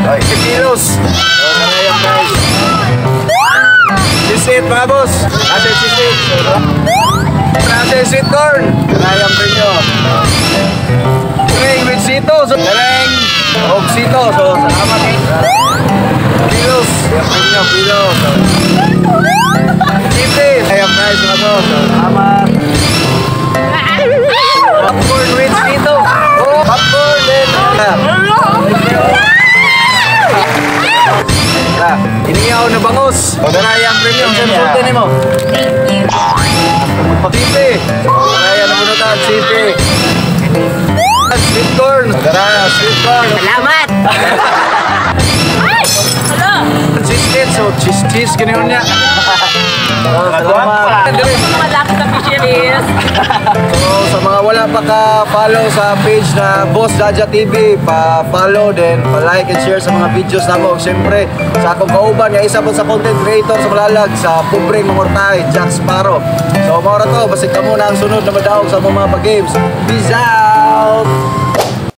Okay, 50 kilos. Karayang guys. Cheese mga boss. Ate cheese. Ate sweet corn. Karayang premyo. Karayang with sito. Karayang og sito. So, salamat. Kilos. Karayang premyo. Cheese. Karayang guys mga boss. Salamat. Popcorn with sito. Popcorn din. Iniyaw na bangus. Karayang premyo. Saan din mo? Thank you. Sipi. Karayang na bunutan. Sipi. Sweet corn. Karayang sweet corn. Salamat! Cheese cake. So cheese ganyan niya. Salamat. Malaki na fisheries. So sa mga wala pa ka-follow sa page na Boss Jaja TV, pa-follow din, pa-like and share sa mga videos namo. Siyempre, sa akong kauban, nga isa po sa content creator sa Malalag, sa Pobreng Mamortay, Jack Sparrow. So, maura to, basta ka muna ang sunod na madaog sa mga games. Peace out!